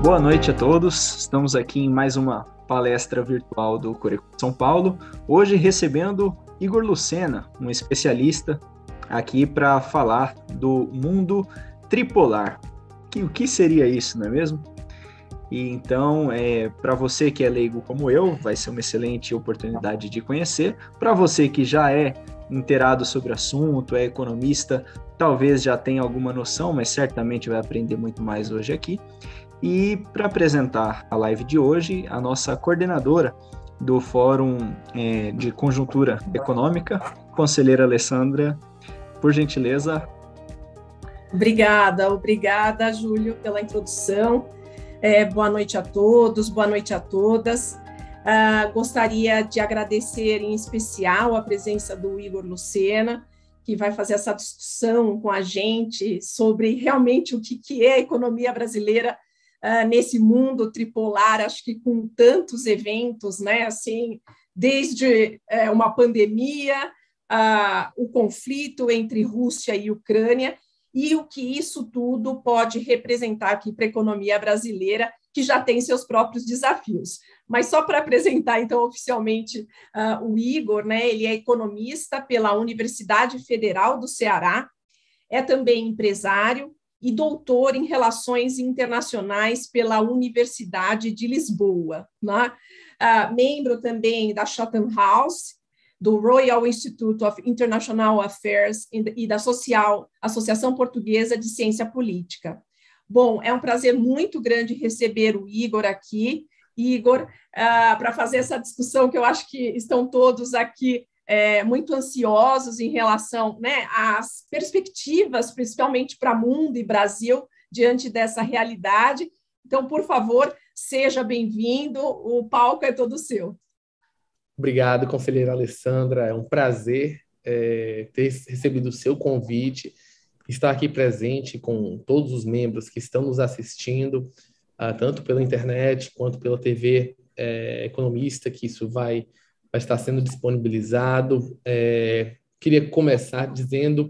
Boa noite a todos. Estamos aqui em mais uma palestra virtual do Corecon São Paulo. Hoje recebendo Igor Lucena, um especialista aqui para falar do mundo tripolar. O que seria isso, não é mesmo? E então, para você que é leigo como eu, vai ser uma excelente oportunidade de conhecer. Para você que já é inteirado sobre o assunto, é economista, talvez já tenha alguma noção, mas certamente vai aprender muito mais hoje aqui. E para apresentar a live de hoje, a nossa coordenadora do Fórum de Conjuntura Econômica, conselheira Alessandra, por gentileza. Obrigada, Júlio, pela introdução. Boa noite a todos, boa noite a todas. Gostaria de agradecer em especial a presença do Igor Lucena, que vai fazer essa discussão com a gente sobre realmente o que é a economia brasileira nesse mundo tripolar, acho que com tantos eventos, né? Assim, desde uma pandemia, o conflito entre Rússia e Ucrânia, e o que isso tudo pode representar aqui para a economia brasileira, que já tem seus próprios desafios. Mas só para apresentar, então, oficialmente o Igor, né? Ele é economista pela Universidade Federal do Ceará, é também empresário e doutor em Relações Internacionais pela Universidade de Lisboa, né? Membro também da Chatham House, do Royal Institute of International Affairs e da Associação Portuguesa de Ciência Política. Bom, é um prazer muito grande receber o Igor aqui. Igor, para fazer essa discussão que eu acho que estão todos aqui muito ansiosos em relação, né, às perspectivas, principalmente para mundo e Brasil, diante dessa realidade. Então, por favor, seja bem-vindo, o palco é todo seu. Obrigado, conselheira Alessandra, é um prazer ter recebido o seu convite, estar aqui presente com todos os membros que estão nos assistindo, tanto pela internet quanto pela TV Economista, que isso vai estar sendo disponibilizado. Queria começar dizendo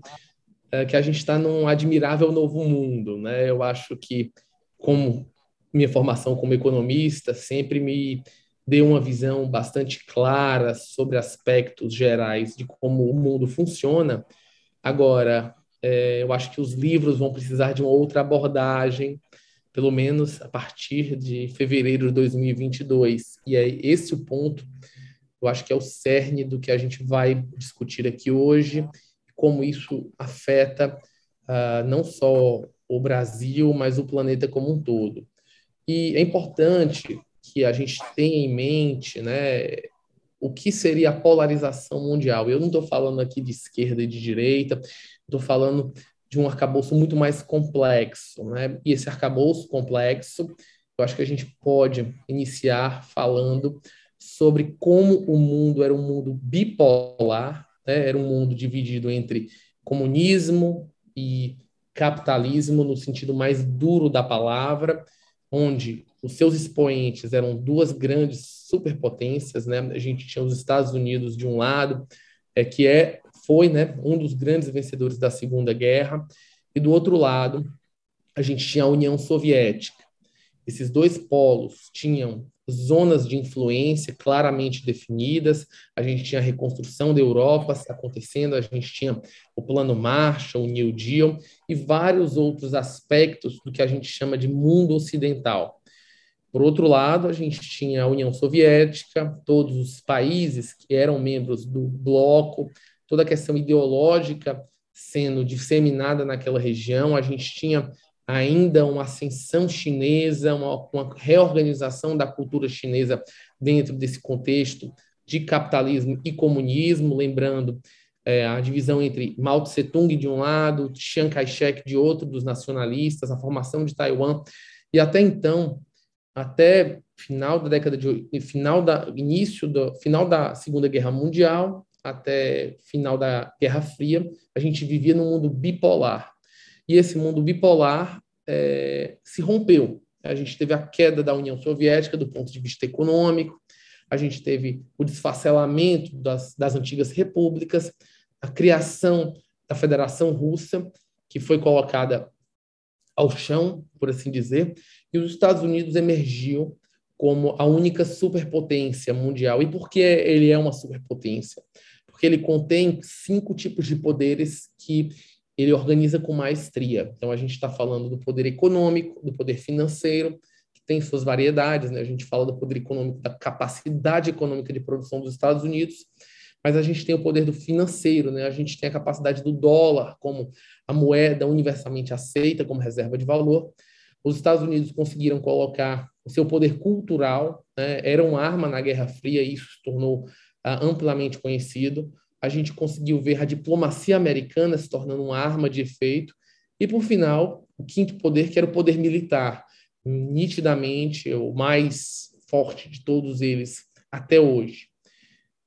que a gente está num admirável novo mundo, né? Eu acho que, como minha formação como economista, sempre me deu uma visão bastante clara sobre aspectos gerais de como o mundo funciona. Agora, eu acho que os livros vão precisar de uma outra abordagem, pelo menos a partir de fevereiro de 2022. E é esse o ponto, eu acho que é o cerne do que a gente vai discutir aqui hoje, como isso afeta não só o Brasil, mas o planeta como um todo. E é importante que a gente tenha em mente, né, o que seria a polarização mundial. Eu não estou falando aqui de esquerda e de direita, estou falando de um arcabouço muito mais complexo, né? E esse arcabouço complexo, eu acho que a gente pode iniciar falando sobre como o mundo era um mundo bipolar, né? Era um mundo dividido entre comunismo e capitalismo, no sentido mais duro da palavra, onde os seus expoentes eram duas grandes superpotências, né? A gente tinha os Estados Unidos de um lado, foi, né, um dos grandes vencedores da Segunda Guerra, e do outro lado a gente tinha a União Soviética. Esses dois polos tinham zonas de influência claramente definidas, a gente tinha a reconstrução da Europa acontecendo, a gente tinha o Plano Marshall, o New Deal e vários outros aspectos do que a gente chama de mundo ocidental. Por outro lado, a gente tinha a União Soviética, todos os países que eram membros do bloco, toda a questão ideológica sendo disseminada naquela região, a gente tinha ainda uma ascensão chinesa, uma reorganização da cultura chinesa dentro desse contexto de capitalismo e comunismo, lembrando a divisão entre Mao Tse-tung de um lado, Chiang Kai-shek de outro, dos nacionalistas, a formação de Taiwan, e até então, até final da década de final da Segunda Guerra Mundial, até final da Guerra Fria, a gente vivia num mundo bipolar. E esse mundo bipolar se rompeu. A gente teve a queda da União Soviética do ponto de vista econômico, a gente teve o desfacelamento das antigas repúblicas, a criação da Federação Russa, que foi colocada ao chão, por assim dizer, e os Estados Unidos emergiu como a única superpotência mundial. E por que ele é uma superpotência? Porque ele contém 5 tipos de poderes que ele organiza com maestria. Então, a gente está falando do poder econômico, do poder financeiro, que tem suas variedades, né? A gente fala do poder econômico, da capacidade econômica de produção dos Estados Unidos, mas a gente tem o poder do financeiro, né? A gente tem a capacidade do dólar como a moeda universalmente aceita como reserva de valor. Os Estados Unidos conseguiram colocar o seu poder cultural, né? Era uma arma na Guerra Fria, e isso se tornou amplamente conhecido. A gente conseguiu ver a diplomacia americana se tornando uma arma de efeito. E, por final, o 5º poder, que era o poder militar, nitidamente o mais forte de todos eles até hoje.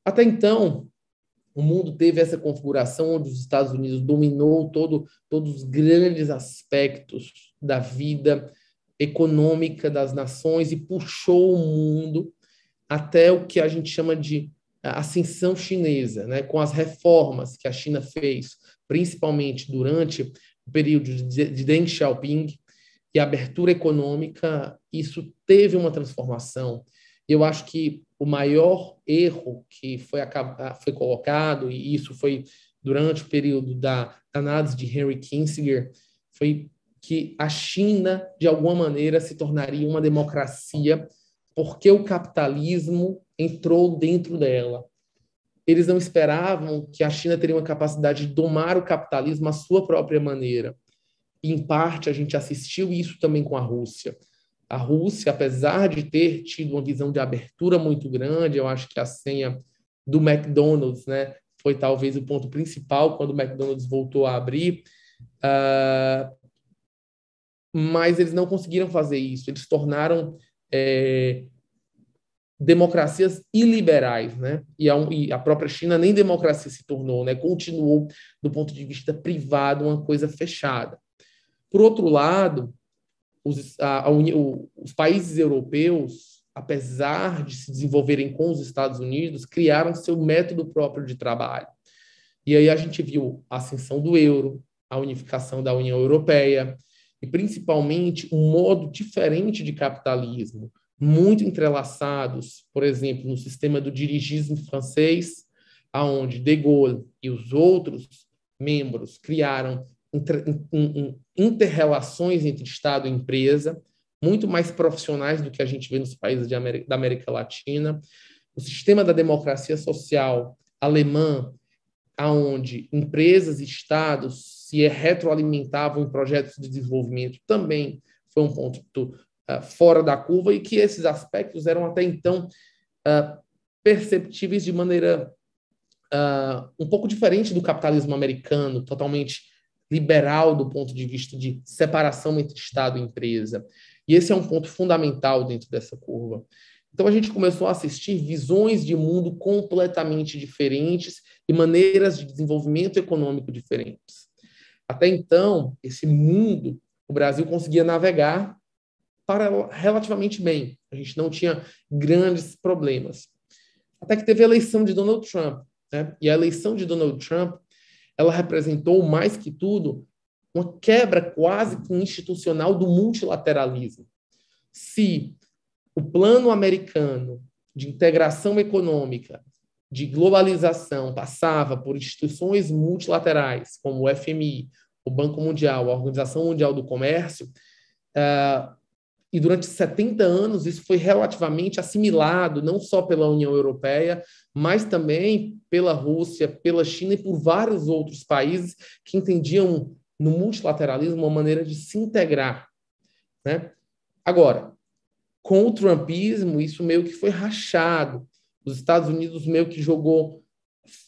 Até então, o mundo teve essa configuração onde os Estados Unidos dominou todos os grandes aspectos da vida econômica das nações e puxou o mundo até o que a gente chama de ascensão chinesa, né? Com as reformas que a China fez, principalmente durante o período de Deng Xiaoping e a abertura econômica, isso teve uma transformação. Eu acho que o maior erro que foi colocado, e isso foi durante o período da análise de Henry Kissinger, foi que a China, de alguma maneira, se tornaria uma democracia porque o capitalismo entrou dentro dela. Eles não esperavam que a China teria uma capacidade de domar o capitalismo à sua própria maneira. E, em parte, a gente assistiu isso também com a Rússia. A Rússia, apesar de ter tido uma visão de abertura muito grande, eu acho que a senha do McDonald's, né, foi talvez o ponto principal quando o McDonald's voltou a abrir, mas eles não conseguiram fazer isso. Eles tornaram democracias iliberais, né? E a própria China nem democracia se tornou, né? Continuou, do ponto de vista privado, uma coisa fechada. Por outro lado, os países europeus, apesar de se desenvolverem com os Estados Unidos, criaram seu método próprio de trabalho. E aí a gente viu a ascensão do euro, a unificação da União Europeia e, principalmente, um modo diferente de capitalismo, muito entrelaçados, por exemplo, no sistema do dirigismo francês, aonde De Gaulle e os outros membros criaram inter-relações entre Estado e empresa, muito mais profissionais do que a gente vê nos países da América Latina. O sistema da democracia social alemã, aonde empresas e Estados se retroalimentavam em projetos de desenvolvimento, também foi um ponto fora da curva, e que esses aspectos eram até então perceptíveis de maneira um pouco diferente do capitalismo americano, totalmente liberal do ponto de vista de separação entre Estado e empresa. E esse é um ponto fundamental dentro dessa curva. Então, a gente começou a assistir visões de mundo completamente diferentes e maneiras de desenvolvimento econômico diferentes. Até então, esse mundo, o Brasil conseguia navegar relativamente bem. A gente não tinha grandes problemas. Até que teve a eleição de Donald Trump, né? E a eleição de Donald Trump, ela representou, mais que tudo, uma quebra quase que institucional do multilateralismo. Se o plano americano de integração econômica, de globalização, passava por instituições multilaterais, como o FMI, o Banco Mundial, a Organização Mundial do Comércio, e durante 70 anos isso foi relativamente assimilado, não só pela União Europeia, mas também pela Rússia, pela China e por vários outros países que entendiam no multilateralismo uma maneira de se integrar, né? Agora, com o trumpismo, isso meio que foi rachado. Os Estados Unidos meio que jogou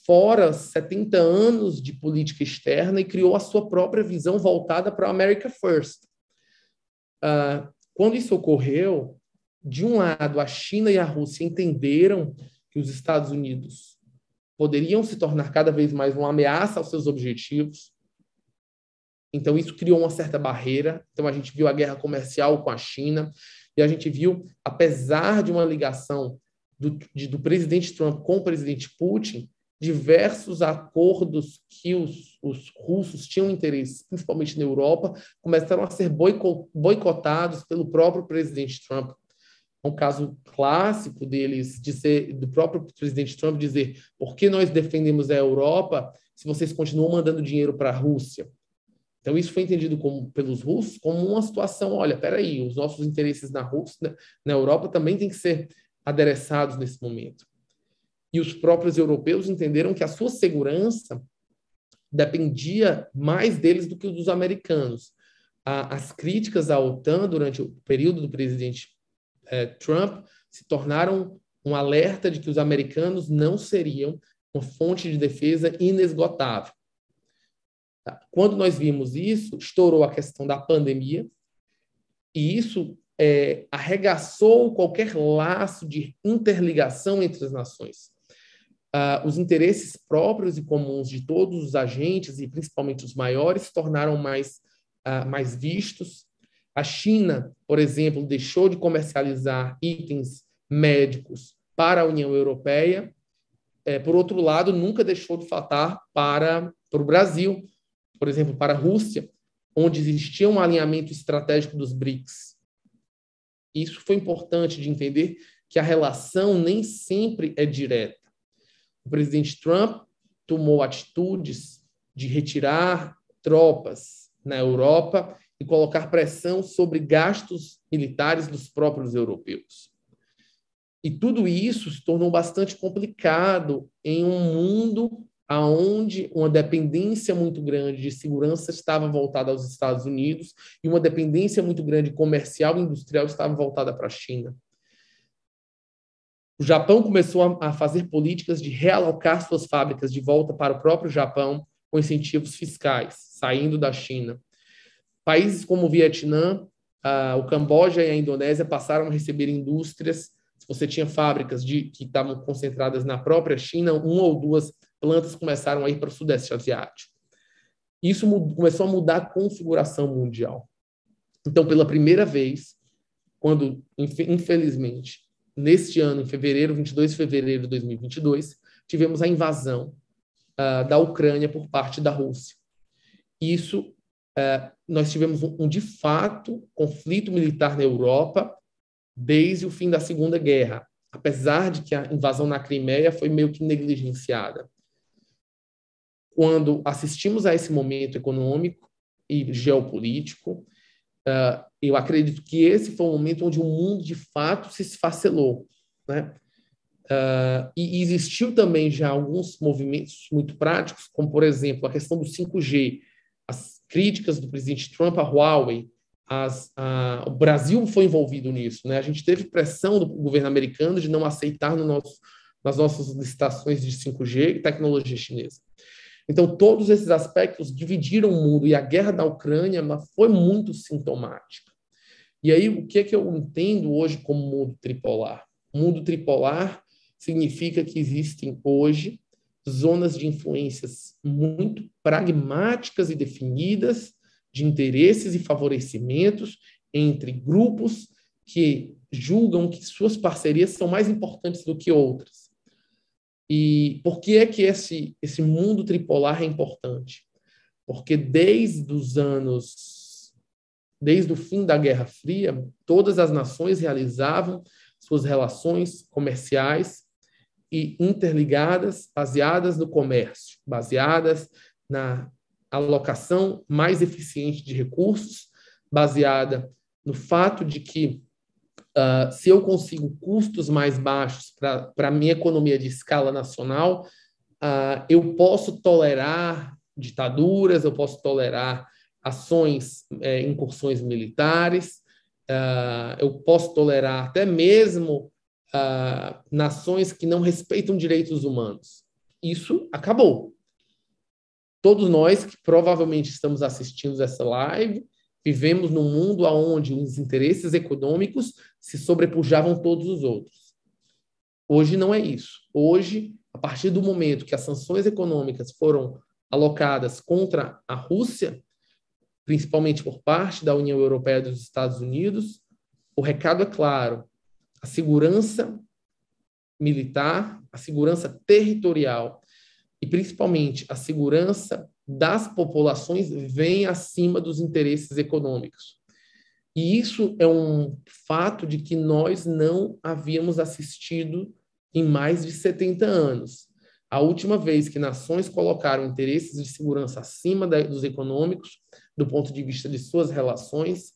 fora 70 anos de política externa e criou a sua própria visão voltada para a America First. Quando isso ocorreu, de um lado, a China e a Rússia entenderam que os Estados Unidos poderiam se tornar cada vez mais uma ameaça aos seus objetivos. Então, isso criou uma certa barreira. Então, a gente viu a guerra comercial com a China e a gente viu, apesar de uma ligação do presidente Trump com o presidente Putin, diversos acordos que os russos tinham interesse, principalmente na Europa, começaram a ser boicotados pelo próprio presidente Trump. Um caso clássico deles, do próprio presidente Trump dizer: por que nós defendemos a Europa se vocês continuam mandando dinheiro para a Rússia? Então, isso foi entendido pelos russos como uma situação: olha, peraí, os nossos interesses na Rússia, na Europa, também têm que ser adereçados nesse momento. E os próprios europeus entenderam que a sua segurança dependia mais deles do que dos americanos. As críticas à OTAN durante o período do presidente Trump se tornaram um alerta de que os americanos não seriam uma fonte de defesa inesgotável. Quando nós vimos isso, estourou a questão da pandemia, e isso arregaçou qualquer laço de interligação entre as nações. Os interesses próprios e comuns de todos os agentes, e principalmente os maiores, se tornaram mais vistos. A China, por exemplo, deixou de comercializar itens médicos para a União Europeia. Por outro lado, nunca deixou de faltar para o Brasil, por exemplo, para a Rússia, onde existia um alinhamento estratégico dos BRICS. Isso foi importante de entender, que a relação nem sempre é direta. O presidente Trump tomou atitudes de retirar tropas na Europa e colocar pressão sobre gastos militares dos próprios europeus. E tudo isso se tornou bastante complicado em um mundo onde uma dependência muito grande de segurança estava voltada aos Estados Unidos e uma dependência muito grande comercial e industrial estava voltada para a China. O Japão começou a fazer políticas de realocar suas fábricas de volta para o próprio Japão com incentivos fiscais, saindo da China. Países como o Vietnã, o Camboja e a Indonésia passaram a receber indústrias. Se você tinha fábricas que estavam concentradas na própria China, uma ou duas plantas começaram a ir para o Sudeste Asiático. Isso começou a mudar a configuração mundial. Então, pela primeira vez, quando, infelizmente, neste ano, em 22 de fevereiro de 2022, tivemos a invasão da Ucrânia por parte da Rússia. Isso, nós tivemos de fato, conflito militar na Europa desde o fim da Segunda Guerra, apesar de que a invasão na Crimeia foi meio que negligenciada. Quando assistimos a esse momento econômico e geopolítico, eu acredito que esse foi o momento onde o mundo, de fato, se esfacelou, né? E existiu também já alguns movimentos muito práticos, como, por exemplo, a questão do 5G, as críticas do presidente Trump à Huawei, o Brasil foi envolvido nisso, né? A gente teve pressão do governo americano de não aceitar nas nossas licitações de 5G e tecnologia chinesa. Então, todos esses aspectos dividiram o mundo, e a guerra da Ucrânia foi muito sintomática. E aí, o que é que eu entendo hoje como mundo tripolar? O mundo tripolar significa que existem hoje zonas de influências muito pragmáticas e definidas, de interesses e favorecimentos entre grupos que julgam que suas parcerias são mais importantes do que outras. E por que é que esse mundo tripolar é importante? Porque desde o fim da Guerra Fria, todas as nações realizavam suas relações comerciais e interligadas, baseadas no comércio, baseadas na alocação mais eficiente de recursos, baseada no fato de que se eu consigo custos mais baixos para a minha economia de escala nacional, eu posso tolerar ditaduras, eu posso tolerar ações, incursões militares, eu posso tolerar até mesmo nações que não respeitam direitos humanos. Isso acabou. Todos nós que provavelmente estamos assistindo essa live vivemos num mundo onde os interesses econômicos se sobrepujavam todos os outros. Hoje não é isso. Hoje, a partir do momento que as sanções econômicas foram alocadas contra a Rússia, principalmente por parte da União Europeia e dos Estados Unidos, o recado é claro: a segurança militar, a segurança territorial, e principalmente a segurança das populações vem acima dos interesses econômicos. E isso é um fato de que nós não havíamos assistido em mais de 70 anos. A última vez que nações colocaram interesses de segurança acima dos econômicos, do ponto de vista de suas relações,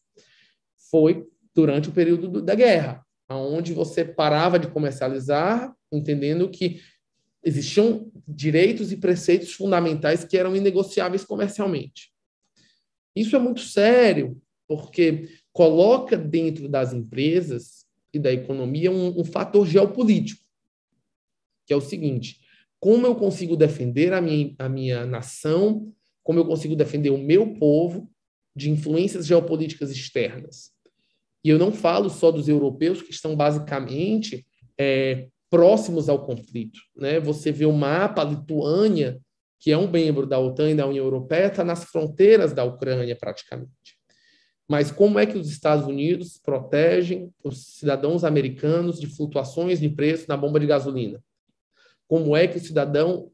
foi durante o período da guerra, onde você parava de comercializar, entendendo que existiam direitos e preceitos fundamentais que eram inegociáveis comercialmente. Isso é muito sério, porque coloca dentro das empresas e da economia um fator geopolítico, que é o seguinte: como eu consigo defender a minha nação, como eu consigo defender o meu povo de influências geopolíticas externas. E eu não falo só dos europeus, que estão basicamente próximos ao conflito, né? Você vê o mapa, a Lituânia, que é um membro da OTAN e da União Europeia, está nas fronteiras da Ucrânia praticamente. Mas como é que os Estados Unidos protegem os cidadãos americanos de flutuações de preço na bomba de gasolina? Como é que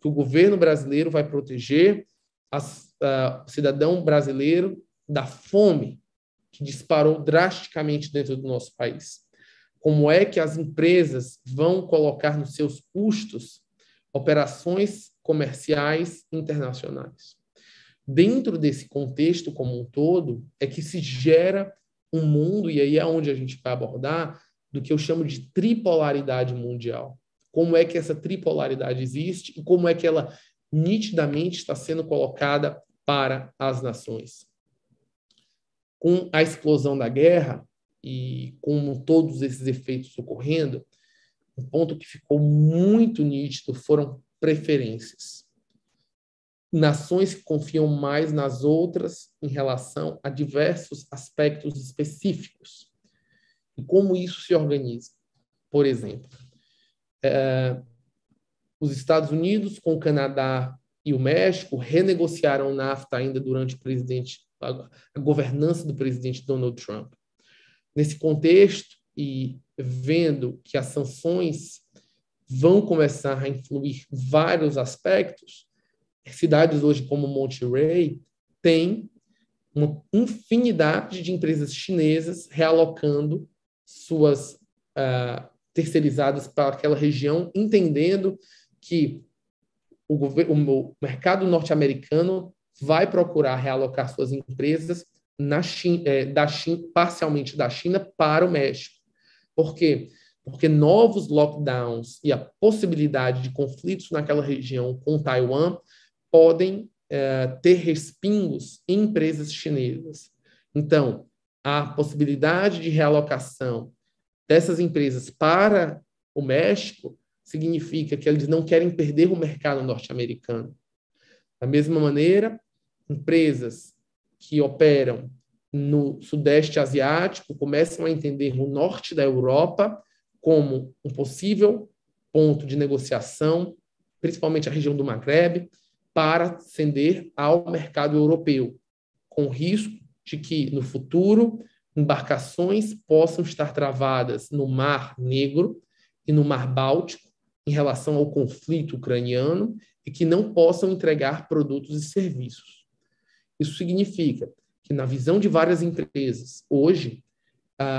o governo brasileiro vai proteger o cidadão brasileiro da fome que disparou drasticamente dentro do nosso país? Como é que as empresas vão colocar nos seus custos operações comerciais internacionais? Dentro desse contexto como um todo, é que se gera um mundo, e aí é onde a gente vai abordar, do que eu chamo de tripolaridade mundial. Como é que essa tripolaridade existe e como é que ela nitidamente está sendo colocada para as nações. Com a explosão da guerra e com todos esses efeitos ocorrendo, um ponto que ficou muito nítido foram preferências. Nações que confiam mais nas outras em relação a diversos aspectos específicos. E como isso se organiza? Por exemplo, os Estados Unidos com o Canadá e o México renegociaram o NAFTA ainda durante a governança do presidente Donald Trump. Nesse contexto, e vendo que as sanções vão começar a influir vários aspectos, cidades hoje como Monterrey têm uma infinidade de empresas chinesas realocando suas terceirizadas para aquela região, entendendo que o mercado norte-americano vai procurar realocar suas empresas parcialmente da China para o México. Por quê? Porque novos lockdowns e a possibilidade de conflitos naquela região com Taiwan podem ter respingos em empresas chinesas. Então, a possibilidade de realocação dessas empresas para o México significa que eles não querem perder o mercado norte-americano. Da mesma maneira, empresas que operam no Sudeste Asiático começam a entender o norte da Europa como um possível ponto de negociação, principalmente a região do Maghreb, para ascender ao mercado europeu, com risco de que, no futuro, embarcações possam estar travadas no Mar Negro e no Mar Báltico em relação ao conflito ucraniano e que não possam entregar produtos e serviços. Isso significa que, na visão de várias empresas, hoje,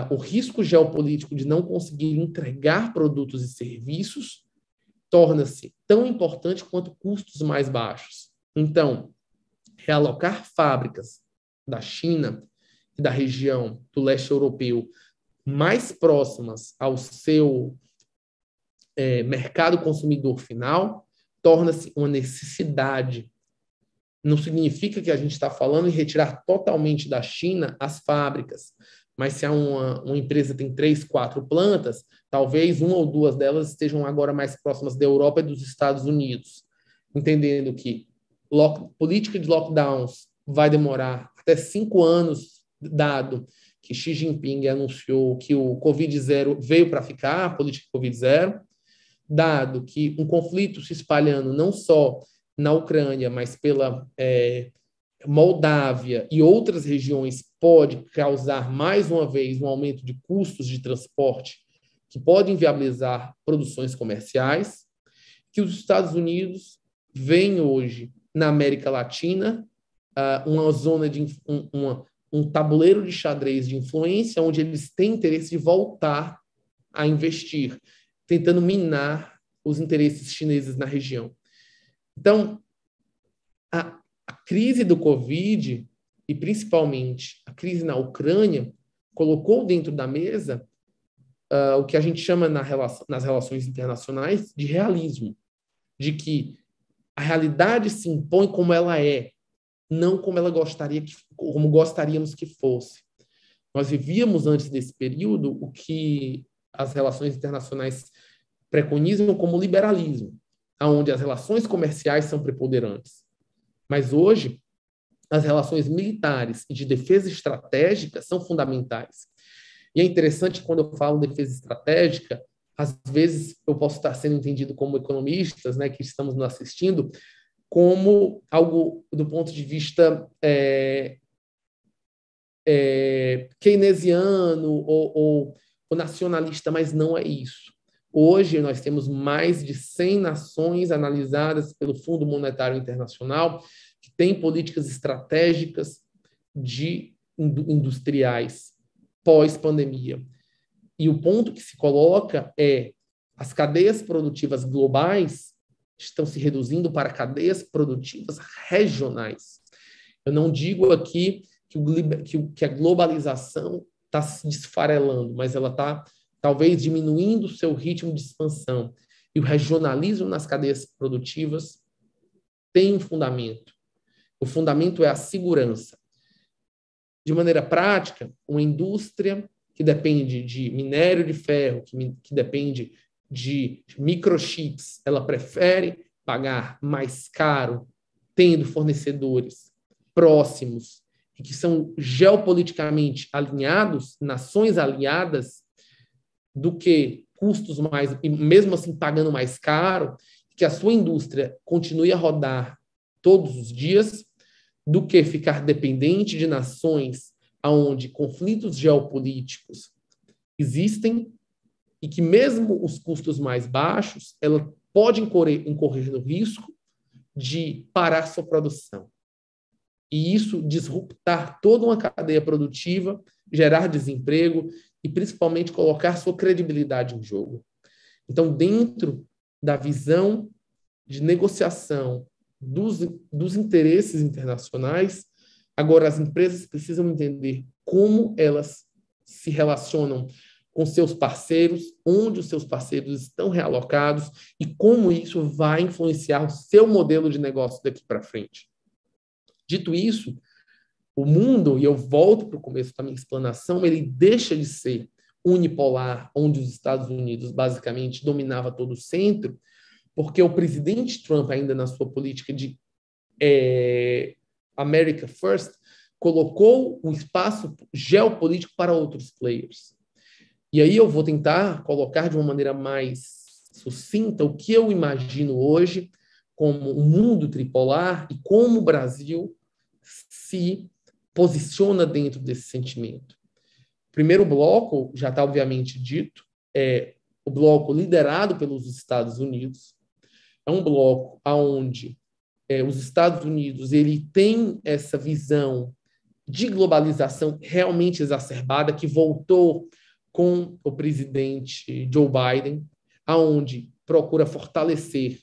o risco geopolítico de não conseguir entregar produtos e serviços torna-se tão importante quanto custos mais baixos. Então, realocar fábricas da China e da região do leste europeu mais próximas ao seu mercado consumidor final torna-se uma necessidade. Não significa que a gente está falando em retirar totalmente da China as fábricas, mas se uma empresa tem 3, 4 plantas, talvez uma ou duas delas estejam agora mais próximas da Europa e dos Estados Unidos, entendendo que política de lockdowns vai demorar até 5 anos, dado que Xi Jinping anunciou que o Covid-0 veio para ficar, a política Covid-0, dado que um conflito se espalhando não só na Ucrânia, mas pela Moldávia e outras regiões pode causar, mais uma vez, um aumento de custos de transporte que podem inviabilizar produções comerciais, que os Estados Unidos veem hoje na América Latina uma zona de um tabuleiro de xadrez de influência, onde eles têm interesse de voltar a investir, tentando minar os interesses chineses na região. Então, a crise do Covid, e principalmente a crise na Ucrânia, colocou dentro da mesa o que a gente chama nas relações internacionais de realismo, de que a realidade se impõe como ela é, não como como gostaríamos que fosse. Nós vivíamos antes desse período o que as relações internacionais preconizam como liberalismo, onde as relações comerciais são preponderantes. Mas hoje, as relações militares e de defesa estratégica são fundamentais. E é interessante, quando eu falo defesa estratégica, às vezes eu posso estar sendo entendido como economistas, né, que estamos nos assistindo, como algo do ponto de vista keynesiano ou nacionalista, mas não é isso. Hoje, nós temos mais de 100 nações analisadas pelo Fundo Monetário Internacional que têm políticas estratégicas industriais pós-pandemia. E o ponto que se coloca é as cadeias produtivas globais estão se reduzindo para cadeias produtivas regionais. Eu não digo aqui que a globalização está se desfarelando, mas ela está talvez diminuindo o seu ritmo de expansão. E o regionalismo nas cadeias produtivas tem um fundamento. O fundamento é a segurança. De maneira prática, uma indústria que depende de minério de ferro, que depende de microchips, ela prefere pagar mais caro, tendo fornecedores próximos e que são geopoliticamente alinhados, nações aliadas, do que custos mais, e mesmo assim pagando mais caro, que a sua indústria continue a rodar todos os dias, do que ficar dependente de nações onde conflitos geopolíticos existem e que mesmo os custos mais baixos, ela pode incorrer no risco de parar sua produção. E isso disruptar toda uma cadeia produtiva, gerar desemprego e, principalmente, colocar sua credibilidade em jogo. Então, dentro da visão de negociação dos interesses internacionais, agora as empresas precisam entender como elas se relacionam com seus parceiros, onde os seus parceiros estão realocados e como isso vai influenciar o seu modelo de negócio daqui para frente. Dito isso, o mundo, e eu volto para o começo da minha explanação, ele deixa de ser unipolar, onde os Estados Unidos basicamente dominava todo o centro, porque o presidente Trump, ainda na sua política de America First, colocou um espaço geopolítico para outros players. E aí eu vou tentar colocar de uma maneira mais sucinta o que eu imagino hoje como um mundo tripolar e como o Brasil se posiciona dentro desse sentimento. O primeiro bloco, já está obviamente dito, é o bloco liderado pelos Estados Unidos. É um bloco onde os Estados Unidos ele tem essa visão de globalização realmente exacerbada, que voltou com o presidente Joe Biden, aonde procura fortalecer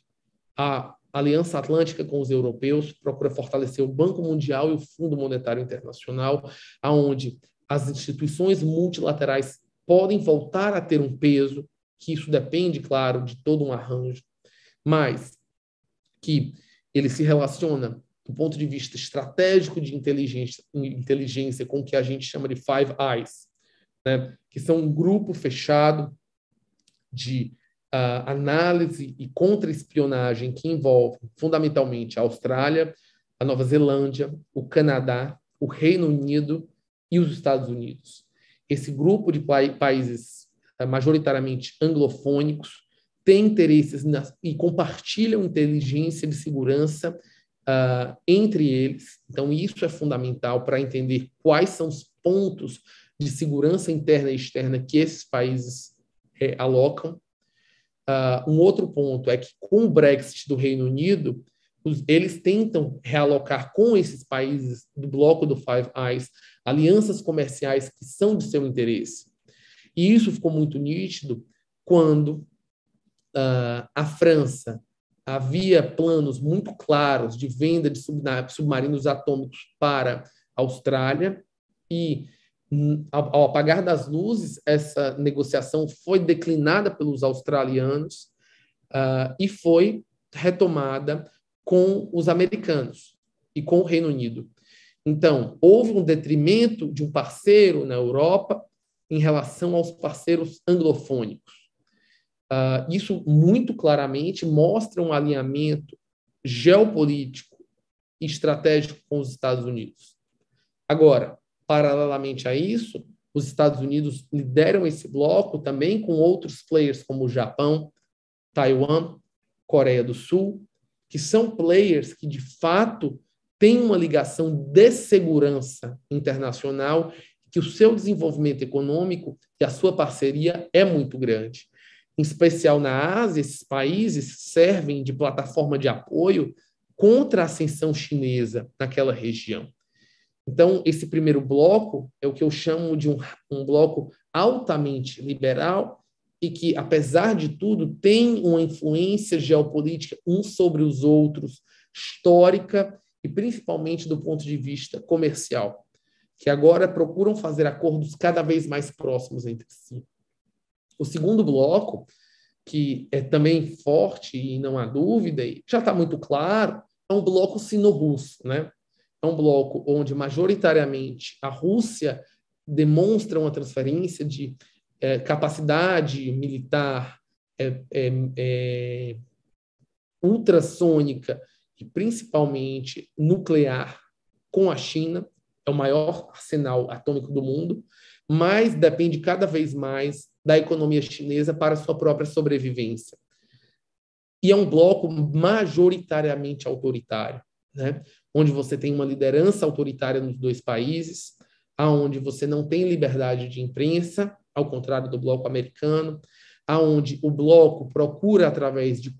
a Aliança Atlântica com os europeus, procura fortalecer o Banco Mundial e o Fundo Monetário Internacional, aonde as instituições multilaterais podem voltar a ter um peso, que isso depende, claro, de todo um arranjo, mas que ele se relaciona do ponto de vista estratégico de inteligência com o que a gente chama de Five Eyes, né? Que são um grupo fechado de análise e contra-espionagem que envolve fundamentalmente a Austrália, a Nova Zelândia, o Canadá, o Reino Unido e os Estados Unidos. Esse grupo de países majoritariamente anglofônicos tem interesses e compartilham inteligência de segurança entre eles. Então, isso é fundamental para entender quais são os pontos de segurança interna e externa que esses países alocam. Um outro ponto é que, com o Brexit do Reino Unido, eles tentam realocar com esses países do bloco do Five Eyes alianças comerciais que são de seu interesse. E isso ficou muito nítido quando a França havia planos muito claros de venda de submarinos atômicos para a Austrália e, ao apagar das luzes, essa negociação foi declinada pelos australianos e foi retomada com os americanos e com o Reino Unido. Então, houve um detrimento de um parceiro na Europa em relação aos parceiros anglofônicos. Isso muito claramente mostra um alinhamento geopolítico e estratégico com os Estados Unidos. Agora, paralelamente a isso, os Estados Unidos lideram esse bloco também com outros players como o Japão, Taiwan, Coreia do Sul, que são players que, de fato, têm uma ligação de segurança internacional, que o seu desenvolvimento econômico e a sua parceria é muito grande. Em especial na Ásia, esses países servem de plataforma de apoio contra a ascensão chinesa naquela região. Então, esse primeiro bloco é o que eu chamo de um bloco altamente liberal e que, apesar de tudo, tem uma influência geopolítica uns sobre os outros, histórica e principalmente do ponto de vista comercial, que agora procuram fazer acordos cada vez mais próximos entre si. O segundo bloco, que é também forte e não há dúvida, e já está muito claro, é um bloco sino-russo, né? É um bloco onde, majoritariamente, a Rússia demonstra uma transferência de capacidade militar ultrassônica e, principalmente, nuclear com a China. É o maior arsenal atômico do mundo, mas depende cada vez mais da economia chinesa para sua própria sobrevivência. E é um bloco majoritariamente autoritário, né? Onde você tem uma liderança autoritária nos dois países, aonde você não tem liberdade de imprensa, ao contrário do bloco americano, aonde o bloco procura, através de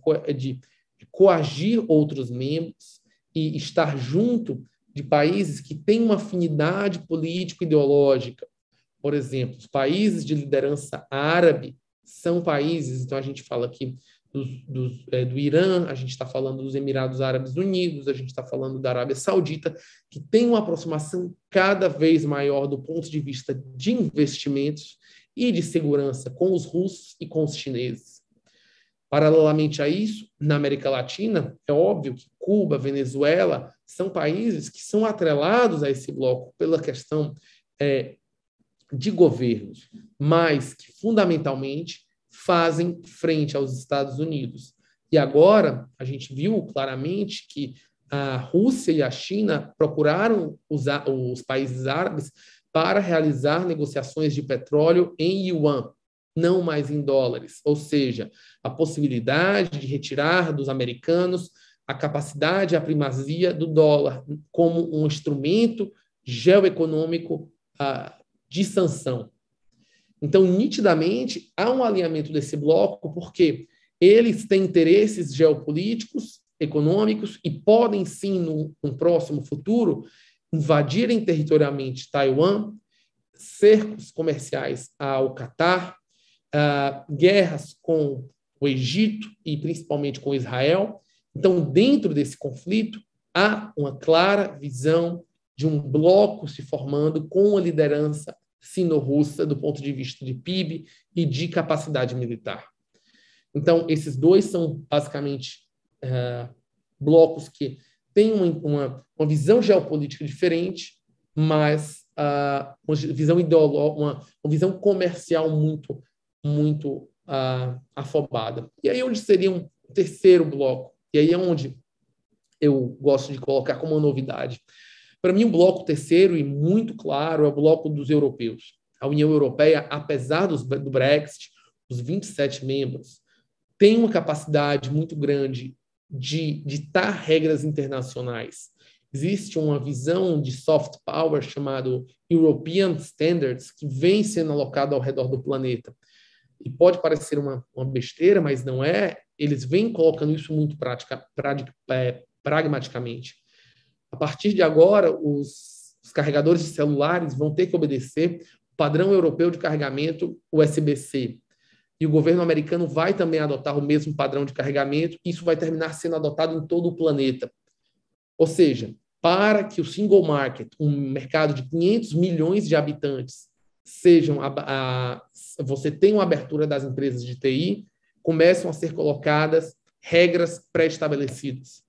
coagir outros membros e estar junto de países que têm uma afinidade político-ideológica. Por exemplo, os países de liderança árabe são países, então a gente fala aqui do Irã, a gente está falando dos Emirados Árabes Unidos, a gente está falando da Arábia Saudita, que tem uma aproximação cada vez maior do ponto de vista de investimentos e de segurança com os russos e com os chineses. Paralelamente a isso, na América Latina, é óbvio que Cuba, Venezuela, são países que são atrelados a esse bloco pela questão de governos, mas que, fundamentalmente, fazem frente aos Estados Unidos. E agora, a gente viu claramente que a Rússia e a China procuraram usar os países árabes para realizar negociações de petróleo em yuan, não mais em dólares, ou seja, a possibilidade de retirar dos americanos a capacidade, a primazia do dólar como um instrumento geoeconômico de sanção. Então, nitidamente, há um alinhamento desse bloco porque eles têm interesses geopolíticos, econômicos e podem, sim, num próximo futuro, invadirem territorialmente Taiwan, cercos comerciais ao Catar, guerras com o Egito e principalmente com Israel. Então, dentro desse conflito, há uma clara visão de um bloco se formando com a liderança sino-russa do ponto de vista de PIB e de capacidade militar. Então, esses dois são basicamente blocos que têm uma visão geopolítica diferente, mas uma visão ideológica, uma visão comercial muito afobada. E aí onde seria um terceiro bloco, e aí é onde eu gosto de colocar como uma novidade. Para mim, o bloco terceiro, e muito claro, é o bloco dos europeus. A União Europeia, apesar do Brexit, os 27 membros, tem uma capacidade muito grande de ditar regras internacionais. Existe uma visão de soft power chamado European Standards, que vem sendo alocada ao redor do planeta. E pode parecer uma besteira, mas não é. Eles vêm colocando isso muito pragmaticamente. A partir de agora, os carregadores de celulares vão ter que obedecer o padrão europeu de carregamento USB-C. E o governo americano vai também adotar o mesmo padrão de carregamento. Isso vai terminar sendo adotado em todo o planeta. Ou seja, para que o single market, um mercado de 500 milhões de habitantes, você tenha uma abertura das empresas de TI, começam a ser colocadas regras pré-estabelecidas.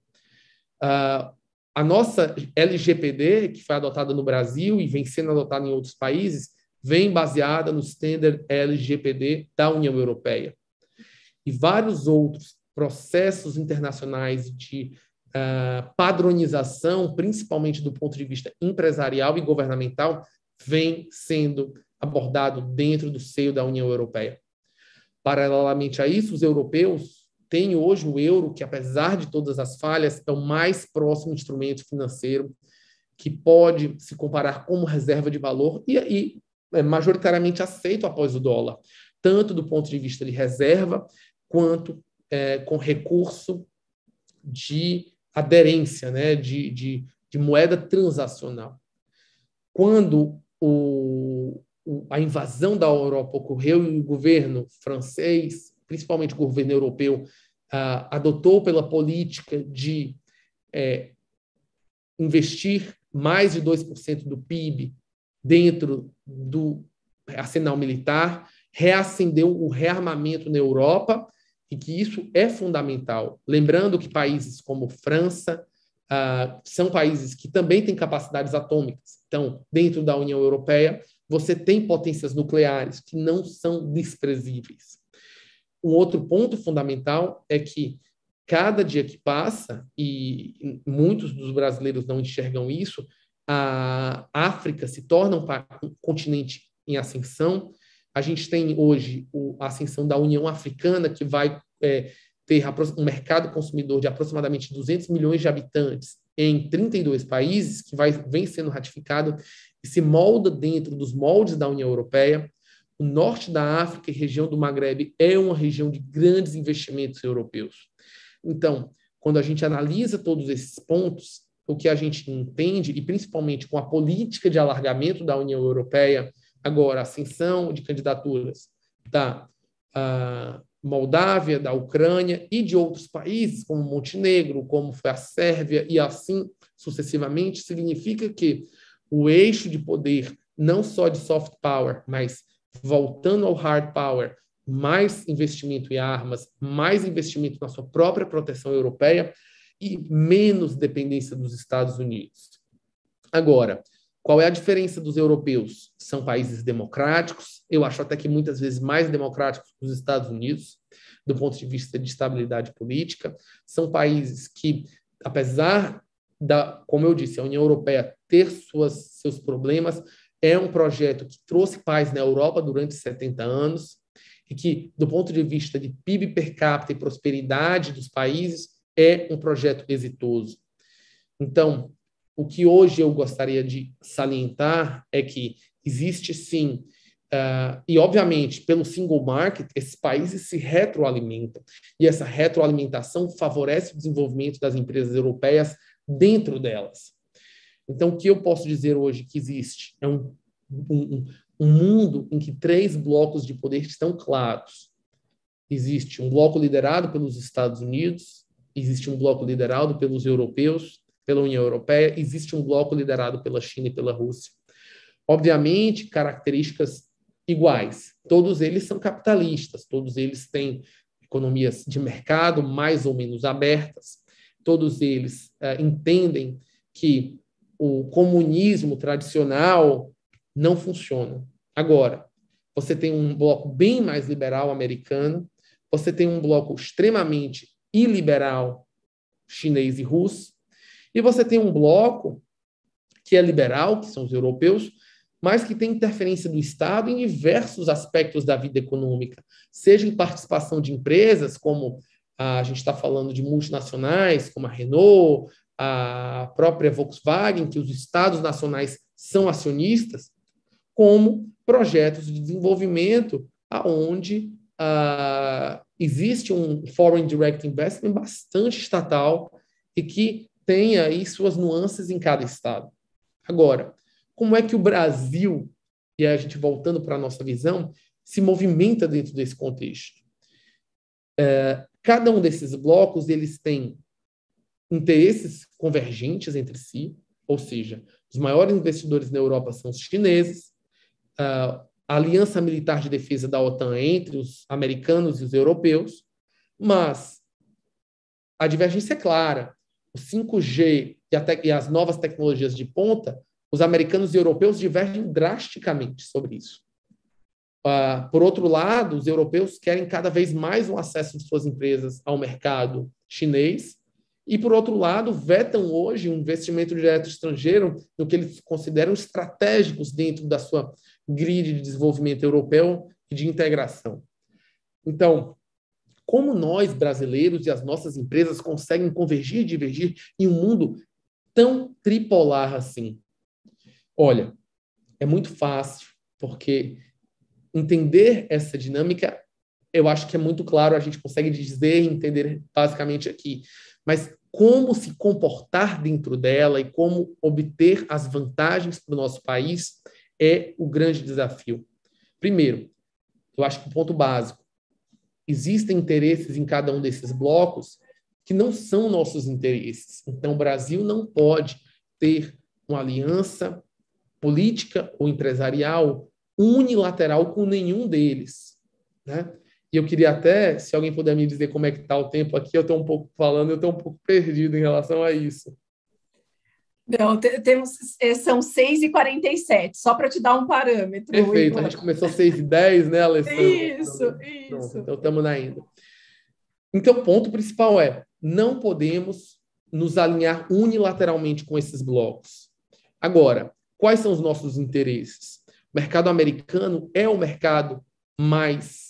A nossa LGPD, que foi adotada no Brasil e vem sendo adotada em outros países, vem baseada no standard LGPD da União Europeia. E vários outros processos internacionais de padronização, principalmente do ponto de vista empresarial e governamental, vem sendo abordado dentro do seio da União Europeia. Paralelamente a isso, os europeus têm hoje o euro, que apesar de todas as falhas, é o mais próximo instrumento financeiro que pode se comparar como reserva de valor e é majoritariamente aceito após o dólar, tanto do ponto de vista de reserva, quanto com recurso de aderência, né, de moeda transacional. Quando a invasão da Europa ocorreu e o governo francês, principalmente o governo europeu, adotou pela política de investir mais de 2% do PIB dentro do arsenal militar, reacendeu o rearmamento na Europa e que isso é fundamental. Lembrando que países como França são países que também têm capacidades atômicas. Então, dentro da União Europeia, você tem potências nucleares que não são desprezíveis. Um outro ponto fundamental é que cada dia que passa, e muitos dos brasileiros não enxergam isso, a África se torna um continente em ascensão. A gente tem hoje a ascensão da União Africana, que vai ter um mercado consumidor de aproximadamente 200 milhões de habitantes em 32 países, que vem sendo ratificado e se molda dentro dos moldes da União Europeia. O norte da África e região do Maghreb é uma região de grandes investimentos europeus. Então, quando a gente analisa todos esses pontos, o que a gente entende, e principalmente com a política de alargamento da União Europeia, agora a ascensão de candidaturas da Moldávia, da Ucrânia e de outros países, como Montenegro, como foi a Sérvia, e assim sucessivamente, significa que o eixo de poder, não só de soft power, mas voltando ao hard power, mais investimento em armas, mais investimento na sua própria proteção europeia e menos dependência dos Estados Unidos. Agora, qual é a diferença dos europeus? São países democráticos, eu acho até que muitas vezes mais democráticos que os Estados Unidos, do ponto de vista de estabilidade política. São países que, apesar como eu disse, a União Europeia ter seus problemas, é um projeto que trouxe paz na Europa durante 70 anos e que, do ponto de vista de PIB per capita e prosperidade dos países, é um projeto exitoso. Então, o que hoje eu gostaria de salientar é que existe, sim, e, obviamente, pelo single market, esses países se retroalimentam, e essa retroalimentação favorece o desenvolvimento das empresas europeias dentro delas. Então, o que eu posso dizer hoje que existe é um mundo em que 3 blocos de poder estão claros. Existe um bloco liderado pelos Estados Unidos, existe um bloco liderado pelos europeus, pela União Europeia, existe um bloco liderado pela China e pela Rússia. Obviamente, características iguais. Todos eles são capitalistas, todos eles têm economias de mercado mais ou menos abertas, todos eles entendem que o comunismo tradicional não funciona. Agora, você tem um bloco bem mais liberal americano, você tem um bloco extremamente iliberal chinês e russo, e você tem um bloco que é liberal, que são os europeus, mas que tem interferência do Estado em diversos aspectos da vida econômica, seja em participação de empresas, como a gente está falando de multinacionais, como a Renault, a própria Volkswagen, que os Estados nacionais são acionistas, como projetos de desenvolvimento onde existe um foreign direct investment bastante estatal e que tem aí suas nuances em cada estado. Agora, como é que o Brasil, e a gente voltando para a nossa visão, se movimenta dentro desse contexto? Cada um desses blocos, eles têm interesses convergentes entre si, ou seja, os maiores investidores na Europa são os chineses, a aliança militar de defesa da OTAN é entre os americanos e os europeus, mas a divergência é clara. O 5G e as novas tecnologias de ponta, os americanos e europeus divergem drasticamente sobre isso. Por outro lado, os europeus querem cada vez mais um acesso de suas empresas ao mercado chinês e, por outro lado, vetam hoje um investimento direto estrangeiro no que eles consideram estratégicos dentro da sua grid de desenvolvimento europeu e de integração. Então, como nós, brasileiros, e as nossas empresas conseguem convergir e divergir em um mundo tão tripolar assim? Olha, é muito fácil, porque entender essa dinâmica, eu acho que é muito claro, a gente consegue dizer e entender basicamente aqui. Mas como se comportar dentro dela e como obter as vantagens para o nosso país é o grande desafio. Primeiro, eu acho que o ponto básico, existem interesses em cada um desses blocos que não são nossos interesses. Então, o Brasil não pode ter uma aliança política ou empresarial unilateral com nenhum deles, né? E eu queria até, se alguém puder me dizer como é que está o tempo aqui, eu estou um pouco falando, eu estou um pouco perdido em relação a isso. Não, são 6h47, só para te dar um parâmetro. Perfeito, Igor. A gente começou 6h10, né, Alessandra? Isso. Então, estamos indo. Então, o ponto principal é, não podemos nos alinhar unilateralmente com esses blocos. Agora, quais são os nossos interesses? O mercado americano é o mercado mais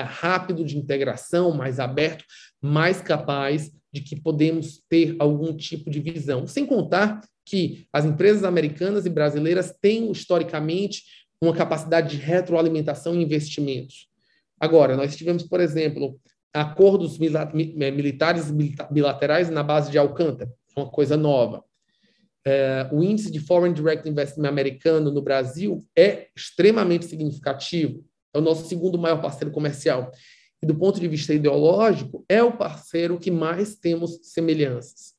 rápido de integração, mais aberto, mais capaz de que podemos ter algum tipo de visão. Sem contar que as empresas americanas e brasileiras têm, historicamente, uma capacidade de retroalimentação em investimentos. Agora, nós tivemos, por exemplo, acordos militares bilaterais na base de Alcântara, uma coisa nova. O índice de Foreign Direct Investment americano no Brasil é extremamente significativo. É o nosso segundo maior parceiro comercial. E, do ponto de vista ideológico, é o parceiro que mais temos semelhanças.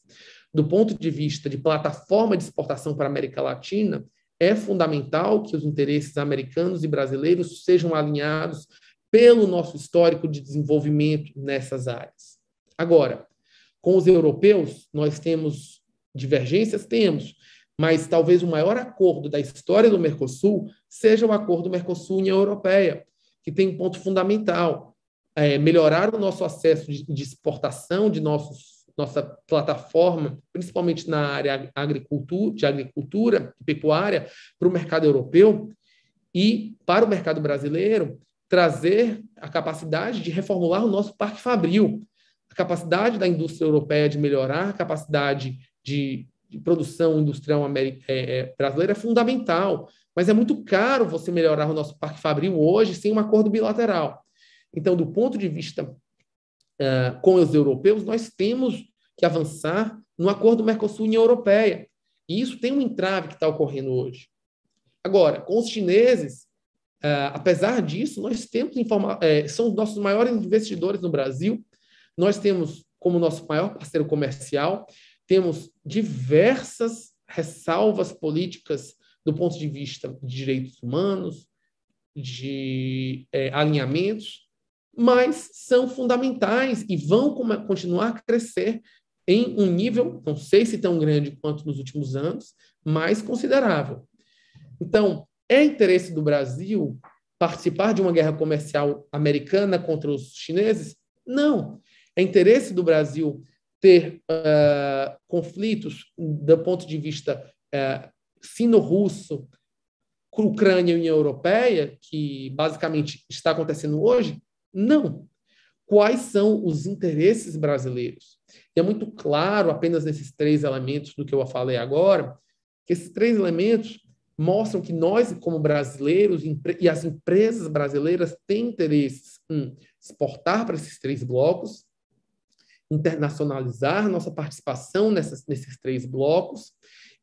Do ponto de vista de plataforma de exportação para a América Latina, é fundamental que os interesses americanos e brasileiros sejam alinhados pelo nosso histórico de desenvolvimento nessas áreas. Agora, com os europeus, nós temos divergências? Temos, mas talvez o maior acordo da história do Mercosul seja o acordo Mercosul-União Europeia, que tem um ponto fundamental, melhorar o nosso acesso de exportação de nossa plataforma, principalmente na área de agricultura e pecuária, para o mercado europeu e para o mercado brasileiro, trazer a capacidade de reformular o nosso parque fabril, a capacidade da indústria europeia de melhorar, a capacidade de produção industrial brasileira é fundamental, mas é muito caro você melhorar o nosso parque fabril hoje sem um acordo bilateral. Então, do ponto de vista com os europeus, nós temos que avançar no acordo Mercosul-União Europeia. E isso tem um entrave que está ocorrendo hoje. Agora, com os chineses, apesar disso, nós temos são os nossos maiores investidores no Brasil, nós temos como nosso maior parceiro comercial, temos diversas ressalvas políticas do ponto de vista de direitos humanos, de alinhamentos, mas são fundamentais e vão continuar a crescer em um nível, não sei se tão grande quanto nos últimos anos, mas considerável. Então, é interesse do Brasil participar de uma guerra comercial americana contra os chineses? Não. É interesse do Brasil ter conflitos do ponto de vista sino-russo, Ucrânia e União Europeia, que basicamente está acontecendo hoje? Não. Quais são os interesses brasileiros? E é muito claro, apenas nesses 3 elementos do que eu falei agora, que esses 3 elementos mostram que nós, como brasileiros, e as empresas brasileiras têm interesses em exportar para esses 3 blocos internacionalizar nossa participação nesses 3 blocos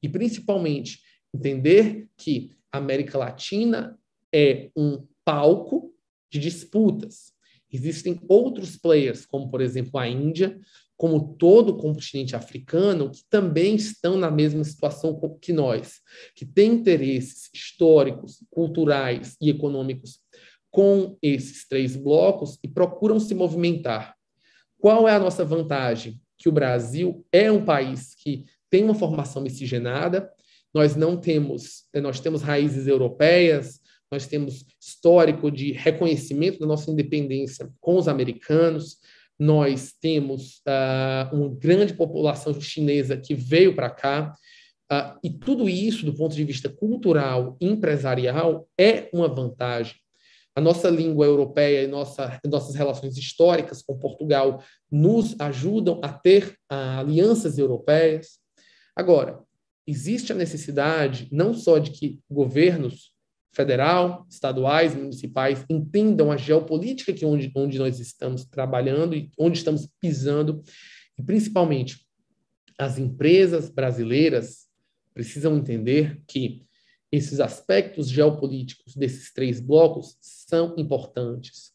e, principalmente, entender que a América Latina é um palco de disputas. Existem outros players, como, por exemplo, a Índia, como todo o continente africano, que também estão na mesma situação que nós, que têm interesses históricos, culturais e econômicos com esses 3 blocos e procuram se movimentar. Qual é a nossa vantagem? Que o Brasil é um país que tem uma formação miscigenada, nós temos raízes europeias, nós temos histórico de reconhecimento da nossa independência com os americanos, nós temos uma grande população chinesa que veio para cá, e tudo isso, do ponto de vista cultural e empresarial, é uma vantagem. A nossa língua europeia e nossas relações históricas com Portugal nos ajudam a ter alianças europeias. Agora, existe a necessidade não só de que governos federal, estaduais, municipais entendam a geopolítica onde nós estamos trabalhando e onde estamos pisando, e principalmente as empresas brasileiras precisam entender que esses aspectos geopolíticos desses 3 blocos são importantes.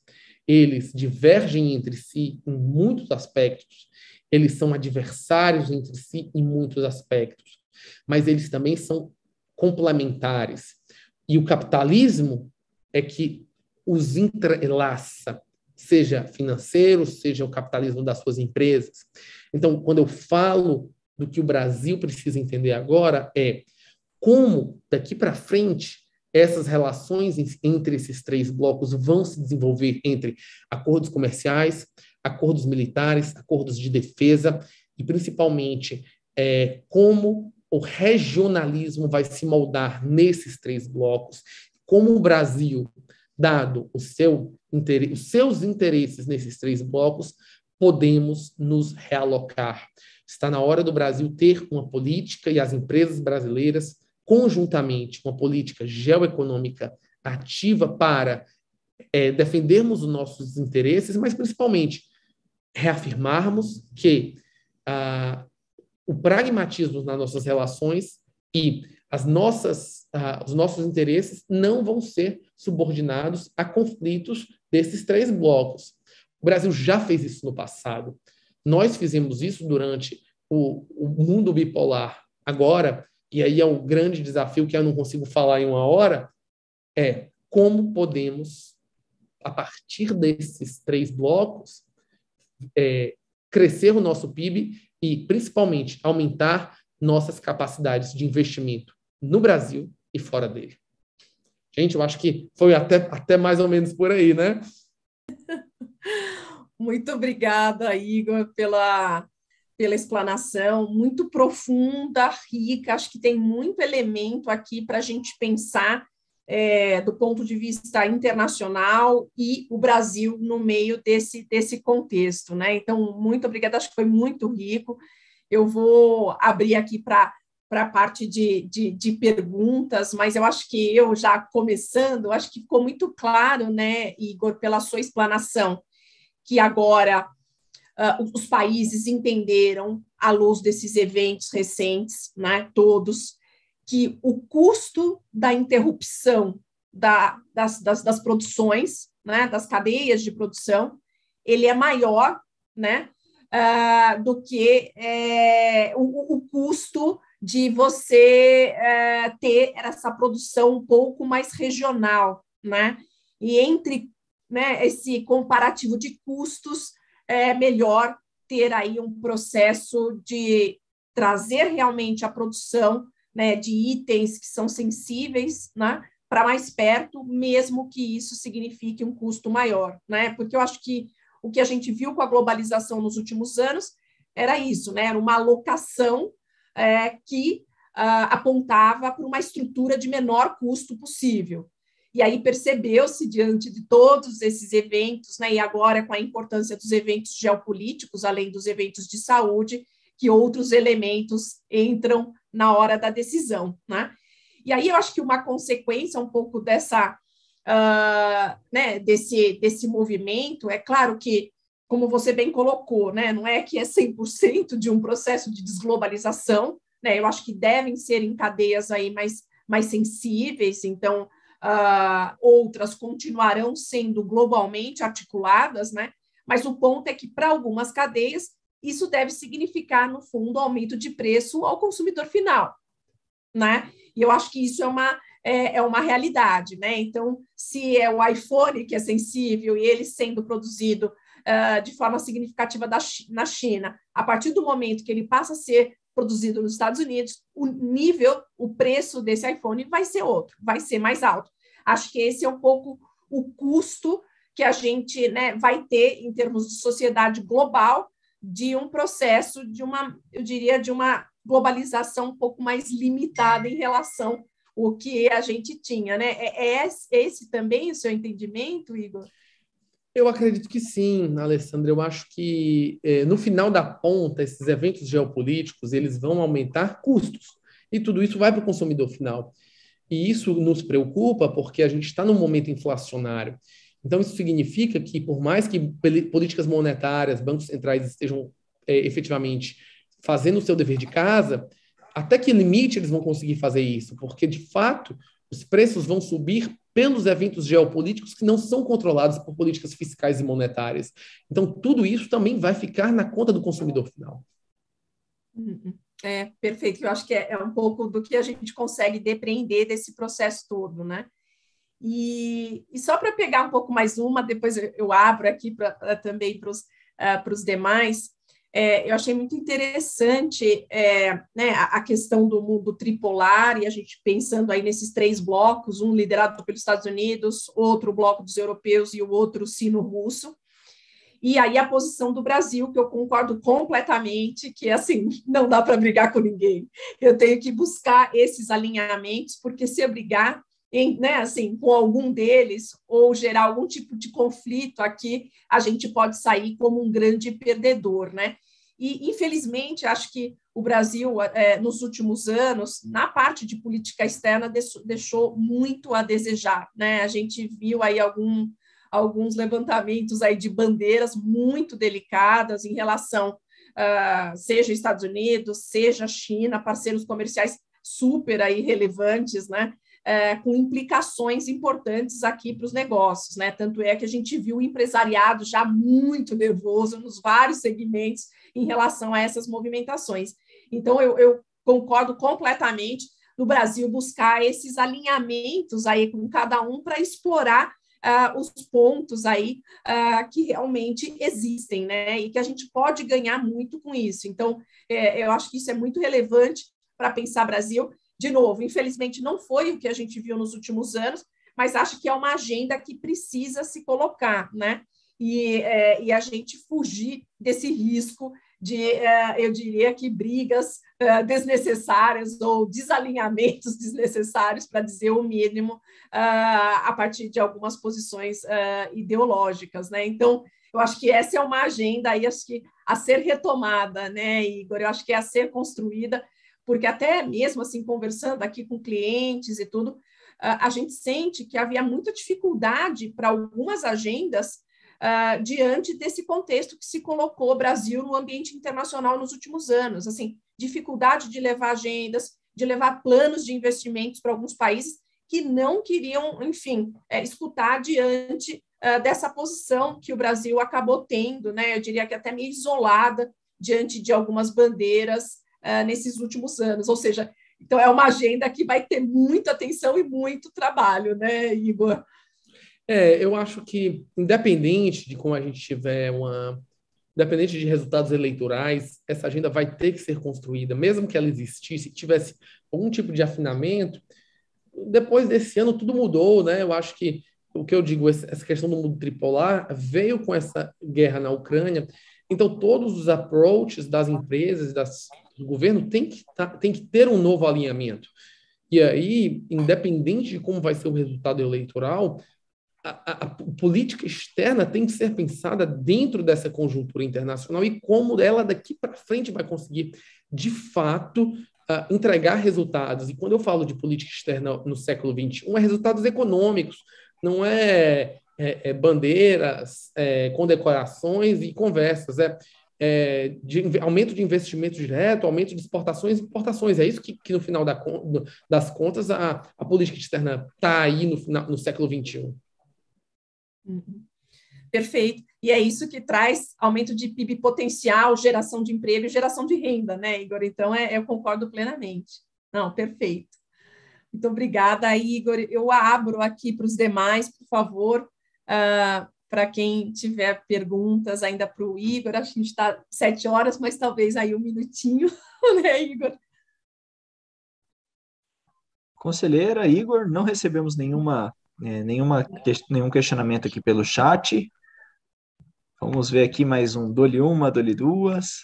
Eles divergem entre si em muitos aspectos, eles são adversários entre si em muitos aspectos, mas eles também são complementares. E o capitalismo é que os entrelaça, seja financeiro, seja o capitalismo das suas empresas. Então, quando eu falo do que o Brasil precisa entender agora, é como, daqui para frente, essas relações entre esses 3 blocos vão se desenvolver entre acordos comerciais, acordos militares, acordos de defesa e, principalmente, como o regionalismo vai se moldar nesses 3 blocos, como o Brasil, dado os seus interesses nesses 3 blocos, podemos nos realocar. Está na hora do Brasil ter uma política e as empresas brasileiras, conjuntamente, uma política geoeconômica ativa para defendermos os nossos interesses, mas, principalmente, reafirmarmos que o pragmatismo nas nossas relações e os nossos interesses não vão ser subordinados a conflitos desses 3 blocos. O Brasil já fez isso no passado. Nós fizemos isso durante o mundo bipolar. Agora, e aí é o grande desafio que eu não consigo falar em 1 hora, é como podemos, a partir desses 3 blocos, crescer o nosso PIB e, principalmente, aumentar nossas capacidades de investimento no Brasil e fora dele. Gente, eu acho que foi até mais ou menos por aí, né? Muito obrigada, Igor, pela explanação, muito profunda, rica. Acho que tem muito elemento aqui para a gente pensar do ponto de vista internacional e o Brasil no meio desse contexto, né? Então, muito obrigada, acho que foi muito rico. Eu vou abrir aqui para a parte de perguntas, mas eu acho que eu já começando, acho que ficou muito claro, né, Igor, pela sua explanação, que agora os países entenderam, à luz desses eventos recentes, né, todos, que o custo da interrupção das produções, né, das cadeias de produção, ele é maior, né, do que o custo de você ter essa produção um pouco mais regional, né? E entre, né, esse comparativo de custos, é melhor ter aí um processo de trazer realmente a produção, né, de itens que são sensíveis, né, para mais perto, mesmo que isso signifique um custo maior, né? Porque eu acho que o que a gente viu com a globalização nos últimos anos era isso, né? Era uma alocação que apontava para uma estrutura de menor custo possível. E aí percebeu-se, diante de todos esses eventos, né, e agora com a importância dos eventos geopolíticos, além dos eventos de saúde, que outros elementos entram na hora da decisão, né? E aí eu acho que uma consequência um pouco dessa, né, desse movimento, é claro que como você bem colocou, né? Não é que é 100% de um processo de desglobalização, né? Eu acho que devem ser em cadeias aí mais sensíveis, então outras continuarão sendo globalmente articuladas, né? Mas o ponto é que, para algumas cadeias, isso deve significar, no fundo, aumento de preço ao consumidor final, né? E eu acho que isso é uma realidade, né? Então, se é o iPhone que é sensível e ele sendo produzido de forma significativa na China, a partir do momento que ele passa a ser produzido nos Estados Unidos, o preço desse iPhone vai ser outro, vai ser mais alto. Acho que esse é um pouco o custo que a gente, né, vai ter em termos de sociedade global de um processo eu diria, de uma globalização um pouco mais limitada em relação ao que a gente tinha, né? É esse também o seu entendimento, Igor? Eu acredito que sim, Alessandra. Eu acho que, no final da ponta, esses eventos geopolíticos, eles vão aumentar custos. E tudo isso vai para o consumidor final. E isso nos preocupa porque a gente está num momento inflacionário. Então, isso significa que, por mais que políticas monetárias, bancos centrais estejam efetivamente fazendo o seu dever de casa, até que limite eles vão conseguir fazer isso? Porque, de fato, os preços vão subir pelos eventos geopolíticos que não são controlados por políticas fiscais e monetárias. Então, tudo isso também vai ficar na conta do consumidor final. Perfeito. Eu acho que é um pouco do que a gente consegue depreender desse processo todo, né? E só para pegar um pouco mais depois eu abro aqui também para os demais, eu achei muito interessante né, a questão do mundo tripolar, e a gente pensando aí nesses 3 blocos, um liderado pelos Estados Unidos, outro bloco dos europeus e o outro sino-russo. E aí a posição do Brasil, que eu concordo completamente, que assim, não dá para brigar com ninguém. Eu tenho que buscar esses alinhamentos, porque se eu brigar né, assim, com algum deles ou gerar algum tipo de conflito aqui, a gente pode sair como um grande perdedor, né? E, infelizmente, acho que o Brasil, nos últimos anos, na parte de política externa, deixou muito a desejar, né? A gente viu aí alguns levantamentos aí de bandeiras muito delicadas em relação, seja Estados Unidos, seja China, parceiros comerciais super aí relevantes, né? Com implicações importantes aqui para os negócios, né? Tanto é que a gente viu o empresariado já muito nervoso nos vários segmentos em relação a essas movimentações. Então, eu concordo completamente no Brasil buscar esses alinhamentos aí com cada um para explorar os pontos aí que realmente existem, né? E que a gente pode ganhar muito com isso. Então, eu acho que isso é muito relevante para pensar Brasil. De novo, infelizmente não foi o que a gente viu nos últimos anos, mas acho que é uma agenda que precisa se colocar, né? E a gente fugir desse risco de, eu diria que brigas desnecessárias ou desalinhamentos desnecessários, para dizer o mínimo, a partir de algumas posições ideológicas, né? Então, eu acho que essa é uma agenda aí, acho que a ser retomada, né, Igor? Eu acho que é a ser construída, porque até mesmo assim, conversando aqui com clientes e tudo, a gente sente que havia muita dificuldade para algumas agendas diante desse contexto que se colocou o Brasil no ambiente internacional nos últimos anos. Assim, dificuldade de levar agendas, de levar planos de investimentos para alguns países que não queriam, enfim, escutar diante dessa posição que o Brasil acabou tendo, né? Eu diria que até meio isolada diante de algumas bandeiras nesses últimos anos, ou seja, então é uma agenda que vai ter muita atenção e muito trabalho, né, Igor? Eu acho que, independente de como a gente tiver independente de resultados eleitorais, essa agenda vai ter que ser construída, mesmo que ela existisse, que tivesse algum tipo de afinamento. Depois desse ano, tudo mudou, né? Eu acho que o que eu digo, essa questão do mundo tripolar veio com essa guerra na Ucrânia. Então, todos os approaches das empresas, do governo, tem que ter um novo alinhamento. E aí, independente de como vai ser o resultado eleitoral, a política externa tem que ser pensada dentro dessa conjuntura internacional e como ela daqui para frente vai conseguir, de fato, entregar resultados. E quando eu falo de política externa no século XXI, é resultados econômicos, não é bandeiras, condecorações e conversas, aumento de investimento direto, aumento de exportações e importações. É isso que no final das contas, a política externa está aí no século XXI. Uhum. Perfeito. E é isso que traz aumento de PIB potencial, geração de emprego e geração de renda, né, Igor? Então, eu concordo plenamente. Não, perfeito. Muito obrigada, Igor. Eu abro aqui para os demais, por favor, para quem tiver perguntas ainda para o Igor. Acho que a gente está 7 horas, mas talvez aí um minutinho, né, Igor? Conselheira, Igor, não recebemos nenhum questionamento aqui pelo chat. Vamos ver aqui mais um, dole uma, dole duas.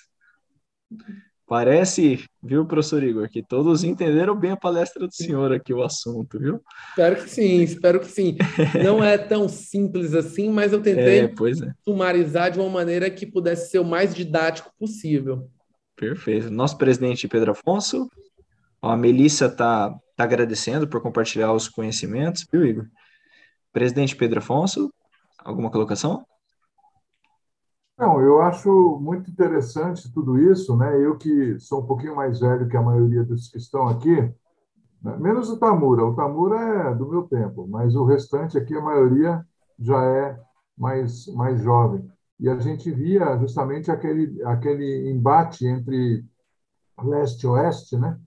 Parece, viu, professor Igor, que todos entenderam bem a palestra do senhor aqui, o assunto, viu? Espero que sim. Não é tão simples assim, mas eu tentei sumarizar de uma maneira que pudesse ser o mais didático possível. Perfeito. Nosso presidente Pedro Afonso, a Melissa está agradecendo por compartilhar os conhecimentos, viu, Igor? Presidente Pedro Afonso, alguma colocação? Não, eu acho muito interessante tudo isso, né? Eu que sou um pouquinho mais velho que a maioria dos que estão aqui, né? Menos o Tamura é do meu tempo, mas o restante aqui, a maioria já é mais jovem. E a gente via justamente aquele embate entre leste e oeste, né?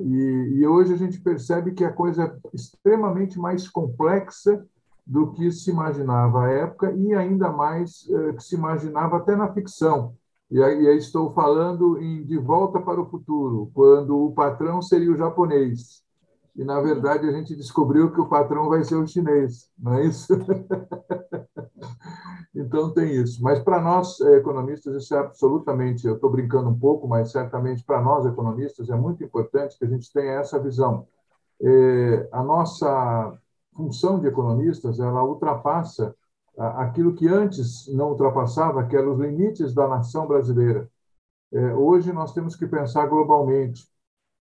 E hoje a gente percebe que a coisa é extremamente mais complexa do que se imaginava à época e ainda mais que se imaginava até na ficção. E aí estou falando em De Volta para o Futuro, quando o patrão seria o japonês. E, na verdade, a gente descobriu que o patrão vai ser o chinês, não é isso? Então, tem isso. Mas, para nós, economistas, isso é absolutamente... Eu estou brincando um pouco, mas, certamente, para nós, economistas, é muito importante que a gente tenha essa visão. A nossa função de economistas, ela ultrapassa aquilo que antes não ultrapassava, que eram os limites da nação brasileira. Hoje, nós temos que pensar globalmente.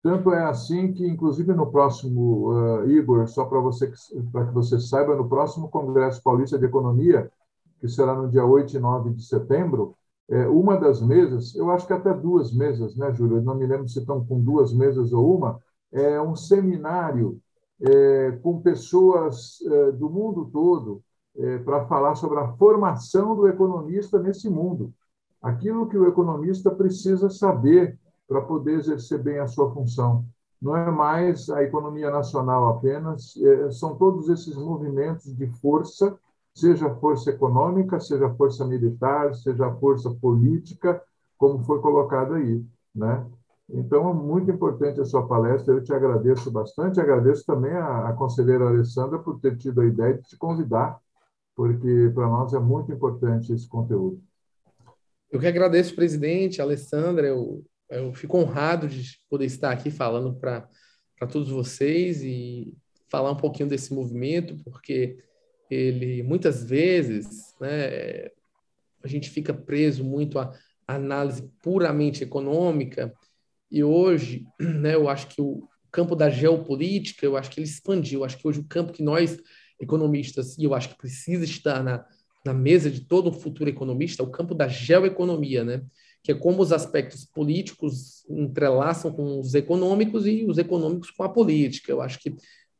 Tanto é assim que, inclusive, no próximo, Igor, só para que você saiba, no próximo Congresso Paulista de Economia, que será no dia 8 e 9 de setembro, uma das mesas, eu acho que até 2 mesas, né, Júlio? Eu não me lembro se estão com 2 mesas ou uma, é um seminário com pessoas do mundo todo para falar sobre a formação do economista nesse mundo. Aquilo que o economista precisa saber para poder exercer bem a sua função. Não é mais a economia nacional apenas, são todos esses movimentos de força, seja força econômica, seja força militar, seja força política, como foi colocado aí, né? Então, é muito importante a sua palestra, eu te agradeço bastante, agradeço também a conselheira Alessandra por ter tido a ideia de te convidar, porque para nós é muito importante esse conteúdo. Eu que agradeço, presidente, Alessandra, eu fico honrado de poder estar aqui falando para todos vocês e falar um pouquinho desse movimento, porque ele, muitas vezes, né, a gente fica preso muito à análise puramente econômica, e hoje, né, eu acho que o campo da geopolítica, eu acho que ele expandiu. Eu acho que hoje o campo que nós, economistas, e eu acho que precisa estar na mesa de todo um futuro economista, é o campo da geoeconomia, né? Que é como os aspectos políticos entrelaçam com os econômicos e os econômicos com a política. Eu acho que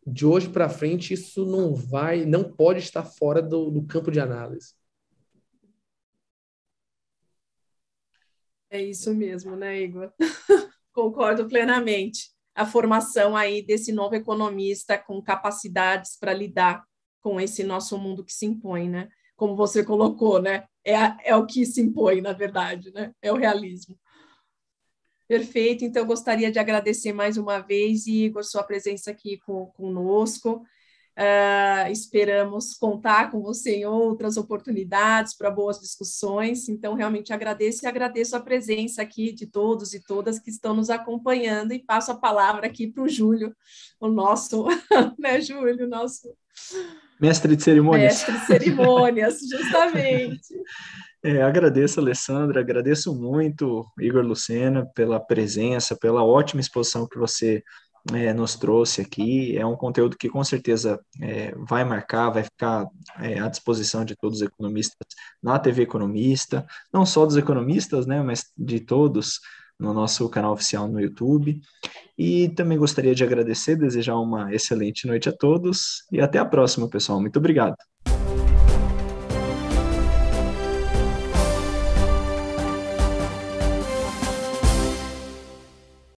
de hoje para frente isso não pode estar fora do campo de análise. É isso mesmo, né, Igor? Concordo plenamente. A formação aí desse novo economista com capacidades para lidar com esse nosso mundo que se impõe, né? Como você colocou, né? É o que se impõe, na verdade, né? É o realismo. Perfeito. Então, eu gostaria de agradecer mais uma vez, Igor, sua presença aqui conosco. Esperamos contar com você em outras oportunidades para boas discussões. Então, realmente agradeço e agradeço a presença aqui de todos e todas que estão nos acompanhando e passo a palavra aqui para o Júlio, o nosso, né, Júlio, nosso mestre de cerimônias. Mestre de cerimônias, justamente. Agradeço, Alessandra, agradeço muito, Igor Lucena, pela presença, pela ótima exposição que você nos trouxe aqui. É um conteúdo que com certeza vai marcar, vai ficar à disposição de todos os economistas na TV Economista, não só dos economistas, né, mas de todos no nosso canal oficial no YouTube. E também gostaria de agradecer, desejar uma excelente noite a todos e até a próxima, pessoal. Muito obrigado.